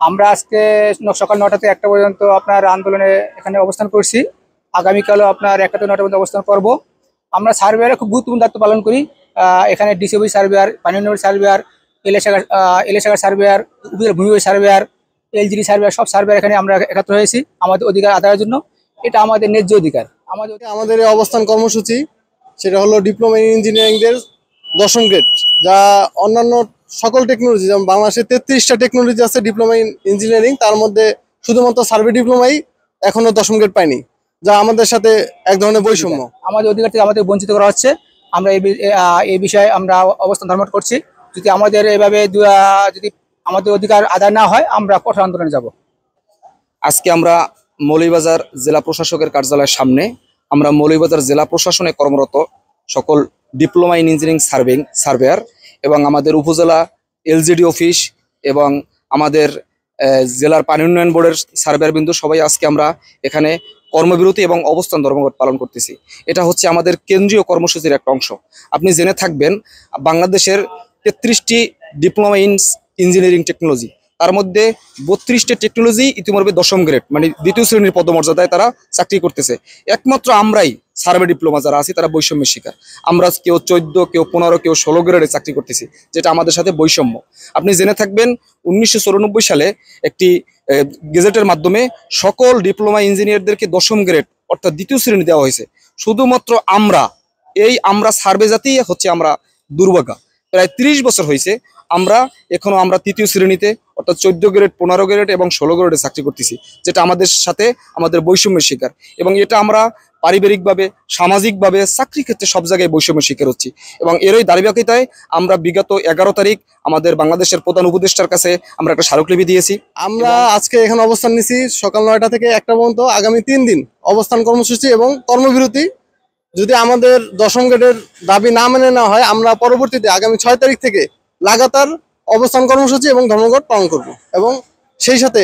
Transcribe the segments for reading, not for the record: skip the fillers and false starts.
আমরা আজকে সকাল 9টা থেকে 1টা পর্যন্ত আপনার আন্দোলনে এখানে অবস্থান করছি। আগামীকালও আপনার 1টা থেকে 9টা পর্যন্ত অবস্থান করব। আমরা সার্ভেয়ারে খুব গুরুত্বপূর্ণ দায়িত্ব পালন করি। এখানে ডিসিবি সার্ভেয়ার, পানি উন্নয়ন সার্ভেয়ার, এলএসাগার সার্ভেয়ার, উপজেলা ভূমি সার্ভেয়ার, এলজিডি সার্ভেয়ার, সব সার্ভেয়ার এখানে আমরা একত্র হয়েছি আমাদের অধিকার আদায়ের জন্য। এটা আমাদের ন্যায্য অধিকার। আমাদের এই অবস্থান কর্মসূচি সেটা হলো ডিপ্লোমা ইন ইঞ্জিনিয়ারিংদের 10ম গ্রেড, যা অন্যান্য সকল টেকনোলজি, যেমন বাংলাদেশে 33টা টেকনোলজি আছে ডিপ্লোমা ইন ইঞ্জিনিয়ারিং, তার মধ্যে শুধুমাত্র সার্ভে ডিপ্লোমাই এখনো 10ম গ্রেড পায়নি, যা আমাদের সাথে এক ধরনের বৈষম্য। আমাদের অধিকার থেকে আমাদের বঞ্চিত করা হচ্ছে। আমরা এই বিষয়ে আমরা অবস্থান ধর্ম করছি। যদি আমাদের এভাবে যদি আমাদের অধিকার আদায় না হয়, আমরা কঠোর আন্দোলনে যাব। আজকে আমরা মৌলভীবাজার জেলা প্রশাসকের কার্যালয়ের সামনে আমরা মৌলভীবাজার জেলা প্রশাসনে কর্মরত সকল ডিপ্লোমা ইন ইঞ্জিনিয়ারিং সার্ভেয়ার এবং আমাদের উপজেলা এলজিডি অফিস এবং আমাদের জেলার পানি উন্নয়ন বোর্ডের সার্ভেয়ার বিন্দু সবাই আজকে আমরা এখানে কর্মবিরতি এবং অবস্থান ধর্মঘট পালন করতেছি। এটা হচ্ছে আমাদের কেন্দ্রীয় কর্মসূচির একটা অংশ। আপনি জেনে থাকবেন বাংলাদেশের 33টি ডিপ্লোমা ইন ইঞ্জিনিয়ারিং টেকনোলজি, তার মধ্যে 32টি টেকনোলজি ইতিমধ্যে 10ম গ্রেড মানে দ্বিতীয় শ্রেণীর পদমর্যাদায় তারা চাকরি করতেছে। একমাত্র আমরাই সার্ভে ডিপ্লোমা যারা আছি তারা বৈষম্যের শিকার। আমরা কেউ 14, কেউ 15, কেউ 16 গ্রেডে চাকরি করতেছি, যেটা আমাদের সাথে বৈষম্য। আপনি জেনে থাকবেন 1994 সালে একটি গেজেটের মাধ্যমে সকল ডিপ্লোমা ইঞ্জিনিয়ারদেরকে 10ম গ্রেড অর্থাৎ দ্বিতীয় শ্রেণী দেওয়া হয়েছে। শুধুমাত্র আমরা সার্ভে জাতিই হচ্ছে আমরা দুর্ভাগা। প্রায় 30 বছর হয়েছে আমরা তৃতীয় শ্রেণীতে অর্থাৎ 14 গ্রেড, 15 গ্রেড এবং 16 গ্রেডে চাকরি করতেছি, যেটা আমাদের সাথে আমাদের বৈষম্যের শিকার। এবং এটা আমরা পারিবারিকভাবে, সামাজিকভাবে, চাকরি ক্ষেত্রে সব জায়গায় বৈষম্যের শিকার হচ্ছি। এবং এরই ধারাবাহিকতায় আমরা বিগত 11 তারিখ আমাদের বাংলাদেশের প্রধান উপদেষ্টার কাছে আমরা একটা স্মারকলিপি দিয়েছি। আমরা আজকে এখানে অবস্থান নিছি সকাল 9টা থেকে 1টা পর্যন্ত, আগামী 3 দিন অবস্থান কর্মসূচি এবং কর্মবিরতি। যদি আমাদের 10ম গ্রেডের দাবি না মেনে নেওয়া হয়, আমরা পরবর্তীতে আগামী 6 তারিখ থেকে লাগাতার অবস্থান কর্মসূচি এবং ধর্মঘট পালন করব। এবং সেই সাথে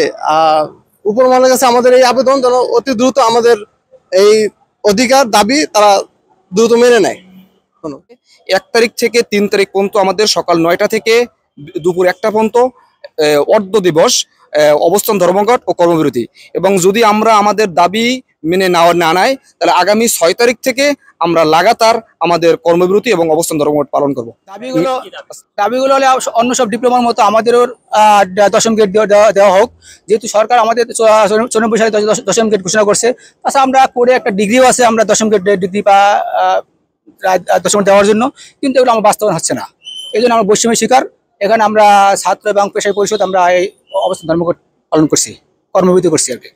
উপরমহলের কাছে আমাদের এই আবেদন যেন অতি দ্রুত আমাদের এই অধিকার দাবি তারা দ্রুত মেনে নেয়। 1 তারিখ থেকে 3 তারিখ পর্যন্ত আমাদের সকাল 9টা থেকে দুপুর 1টা পর্যন্ত অর্ধ দিবস অবস্থান ধর্মঘট ও কর্মবিরতি। এবং যদি আমরা আমাদের দাবি মেনে না নেয়, তাহলে আগামী 6 তারিখ থেকে আমরা লাগাতার আমাদের কর্মবিরতি এবং অবস্থান ধর্মঘট পালন করব। দাবিগুলো হলে অন্য সব ডিপ্লোমার মতো আমাদেরও 10ম গ্রেড দেওয়া হোক। যেহেতু সরকার আমাদের 94 সালে 10ম গ্রেড ঘোষণা করছে, তাছাড়া আমরা করে একটা ডিগ্রিও আছে, আমরা 10ম গ্রেড ডিগ্রি বা 10ম দেওয়ার জন্য, কিন্তু এগুলো আমার বাস্তবায়ন হচ্ছে না। এই জন্য আমরা বৈষম্যের শিকার। এখানে আমরা ছাত্র এবং পেশায় পরিষদ আমরা এই অবস্থান ধর্মঘট পালন করছি, কর্মবিরতি করছি আর কি।